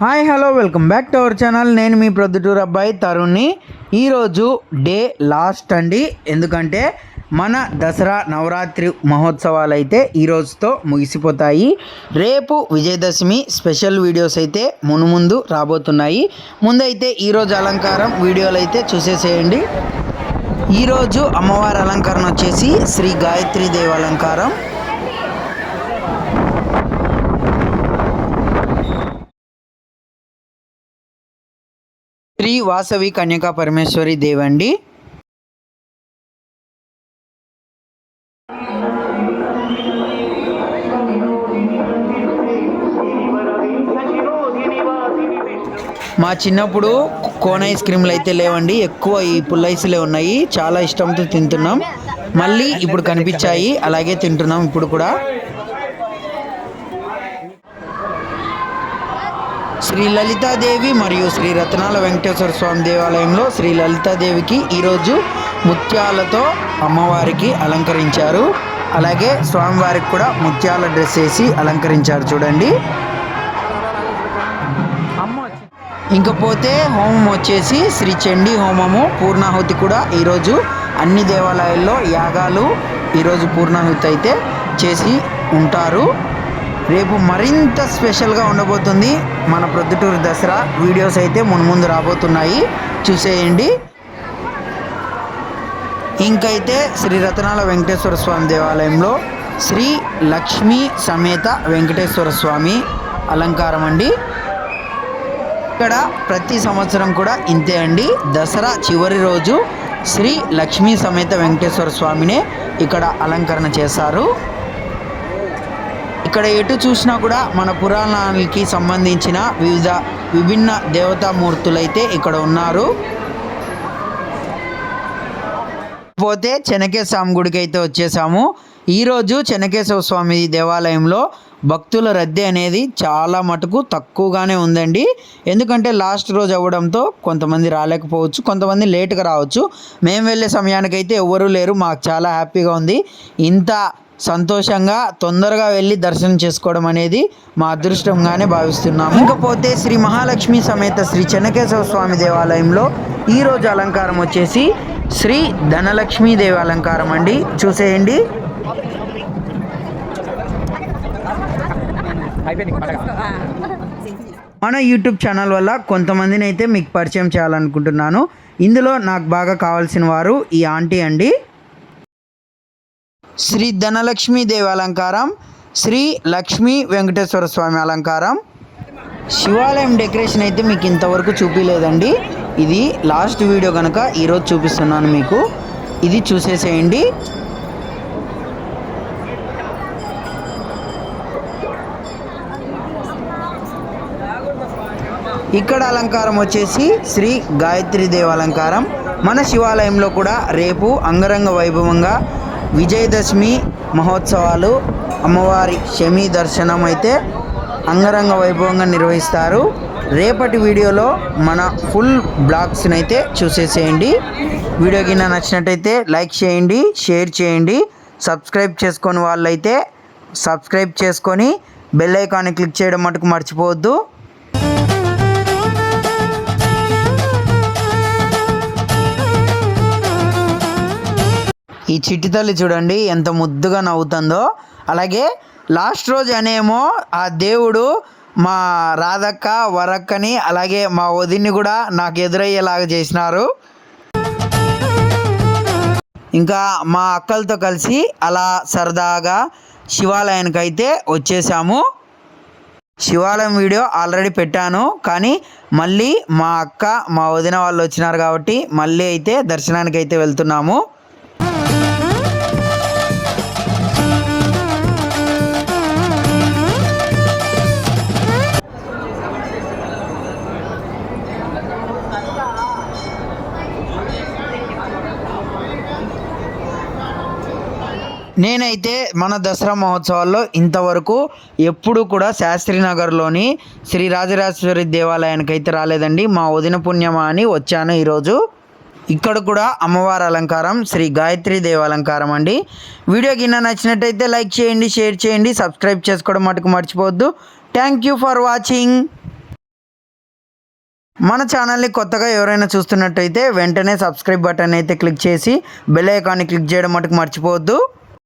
Hi hello welcome back to our channel. నేను మీ ప్రొద్దుటూరు అబ్బాయి తరుణ్ని. ఈరోజు డే లాస్ట్ అండి, ఎందుకంటే మన దసరా నవరాత్రి మహోత్సవాలు అయితే ఈరోజుతో ముగిసిపోతాయి. రేపు విజయదశమి స్పెషల్ వీడియోస్ అయితే ముందు రాబోతున్నాయి. ముందైతే ఈరోజు అలంకారం వీడియోలు అయితే చూసేసేయండి. ఈరోజు అమ్మవారి అలంకరణ వచ్చేసి శ్రీ గాయత్రీ దేవి అలంకారం. శ్రీ వాసవి కన్యకా పరమేశ్వరి దేవండి. మా చిన్నప్పుడు కోన్ ఐస్ క్రీమ్లు అయితే లేవండి, ఎక్కువ ఈ పుల్లైస్లే ఉన్నాయి. చాలా ఇష్టంతో తింటున్నాం. మళ్ళీ ఇప్పుడు కనిపించాయి, అలాగే తింటున్నాం ఇప్పుడు కూడా. శ్రీ లలితాదేవి మరియు శ్రీ రత్నాల వెంకటేశ్వర స్వామి దేవాలయంలో శ్రీ లలితాదేవికి ఈరోజు ముత్యాలతో అమ్మవారికి అలంకరించారు. అలాగే స్వామివారికి కూడా ముత్యాల డ్రెస్ వేసి అలంకరించారు చూడండి. ఇంకపోతే హోమం వచ్చేసి శ్రీ చండీ హోమము, పూర్ణాహుతి కూడా ఈరోజు అన్ని దేవాలయాల్లో యాగాలు ఈరోజు పూర్ణాహుతి అయితే చేసి ఉంటారు. రేపు మరింత స్పెషల్గా ఉండబోతుంది మన ప్రొద్దుటూరు దసరా. వీడియోస్ అయితే ముందు రాబోతున్నాయి, చూసేయండి. ఇంకైతే శ్రీ రత్నాల వెంకటేశ్వర స్వామి దేవాలయంలో శ్రీ లక్ష్మీ సమేత వెంకటేశ్వర స్వామి అలంకారం అండి. ఇక్కడ ప్రతి సంవత్సరం కూడా ఇంతే అండి. దసరా చివరి రోజు శ్రీ లక్ష్మీ సమేత వెంకటేశ్వర స్వామినే ఇక్కడ అలంకరణ చేశారు. ఇక్కడ ఎటు చూసినా కూడా మన పురాణాలకి సంబంధించిన విభిన్న దేవతామూర్తులైతే ఇక్కడ ఉన్నారు. పోతే చెన్నకేశవ స్వామి గుడికి అయితే వచ్చేసాము. ఈరోజు చెన్నకేశవ స్వామి దేవాలయంలో భక్తుల రద్దీ అనేది చాలా మటుకు తక్కువగానే ఉందండి. ఎందుకంటే లాస్ట్ రోజు అవ్వడంతో కొంతమంది రాలేకపోవచ్చు, కొంతమంది లేటుగా రావచ్చు. మేము వెళ్ళే సమయానికైతే ఎవరూ లేరు. మాకు చాలా హ్యాపీగా ఉంది. ఇంత సంతోషంగా తొందరగా వెళ్ళి దర్శనం చేసుకోవడం అనేది మా అదృష్టంగానే భావిస్తున్నాము. ఇంకపోతే శ్రీ మహాలక్ష్మి సమేత శ్రీ చెన్నకేశవ స్వామి దేవాలయంలో ఈరోజు అలంకారం వచ్చేసి శ్రీ ధనలక్ష్మీ దేవి అలంకారం అండి, చూసేయండి. మన యూట్యూబ్ ఛానల్ వల్ల కొంతమందిని అయితే మీకు పరిచయం చేయాలనుకుంటున్నాను. ఇందులో నాకు బాగా కావాల్సిన వారు ఈ ఆంటీ అండి. శ్రీ ధనలక్ష్మీ దేవి అలంకారం, శ్రీ లక్ష్మీ వెంకటేశ్వర స్వామి అలంకారం. శివాలయం డెకరేషన్ అయితే మీకు ఇంతవరకు చూపించలేదండి. ఇది లాస్ట్ వీడియో కనుక ఈరోజు చూపిస్తున్నాను మీకు. ఇది చూసేసేయండి. ఇక్కడ అలంకారం వచ్చేసి శ్రీ గాయత్రీ దేవి అలంకారం. మన శివాలయంలో కూడా రేపు అంగరంగ వైభవంగా విజయదశమి మహోత్సవాలు, అమ్మవారి శమీ దర్శనం అయితే అంగరంగ వైభవంగా నిర్వహిస్తారు. రేపటి వీడియోలో మన ఫుల్ బ్లాగ్స్ని అయితే చూసేసేయండి. వీడియో కింద నచ్చినట్టయితే లైక్ చేయండి, షేర్ చేయండి. సబ్స్క్రైబ్ చేసుకొని వాళ్ళైతే సబ్స్క్రైబ్ చేసుకొని బెల్ ఐకాన్ని క్లిక్ చేయడం మటుకు మర్చిపోవద్దు. ఈ చిట్టి తల్లి చూడండి ఎంత ముద్దుగా నవ్వుతుందో. అలాగే లాస్ట్ రోజు అనేమో ఆ దేవుడు మా రాధక్క, వరక్కని, అలాగే మా వదిన్ని కూడా నాకు ఎదురయ్యేలాగా చేసినారు. ఇంకా మా అక్కలతో కలిసి అలా సరదాగా శివాలయానికి అయితే వచ్చేసాము. శివాలయం వీడియో ఆల్రెడీ పెట్టాను, కానీ మళ్ళీ మా అక్క, మా వదిన వాళ్ళు వచ్చినారు కాబట్టి మళ్ళీ అయితే దర్శనానికి అయితే వెళ్తున్నాము. నేనైతే మన దసరా మహోత్సవాల్లో ఇంతవరకు ఎప్పుడు కూడా శాస్త్రీనగర్లోని శ్రీ రాజరాజేశ్వరి దేవాలయానికి అయితే రాలేదండి. మా వదిన పుణ్యమా అని వచ్చాను ఈరోజు. ఇక్కడ కూడా అమ్మవారి అలంకారం శ్రీ గాయత్రీ దేవి అలంకారం అండి. వీడియో కింద నచ్చినట్టయితే లైక్ చేయండి, షేర్ చేయండి, సబ్స్క్రైబ్ చేసుకోవడం మటుకు మర్చిపోవద్దు. Thank you for watching. మన ఛానల్ని కొత్తగా ఎవరైనా చూస్తున్నట్టయితే వెంటనే సబ్స్క్రైబ్ బటన్ అయితే క్లిక్ చేసి బెల్ ఐకాన్ని క్లిక్ చేయడం మటుకు మర్చిపోవద్దు.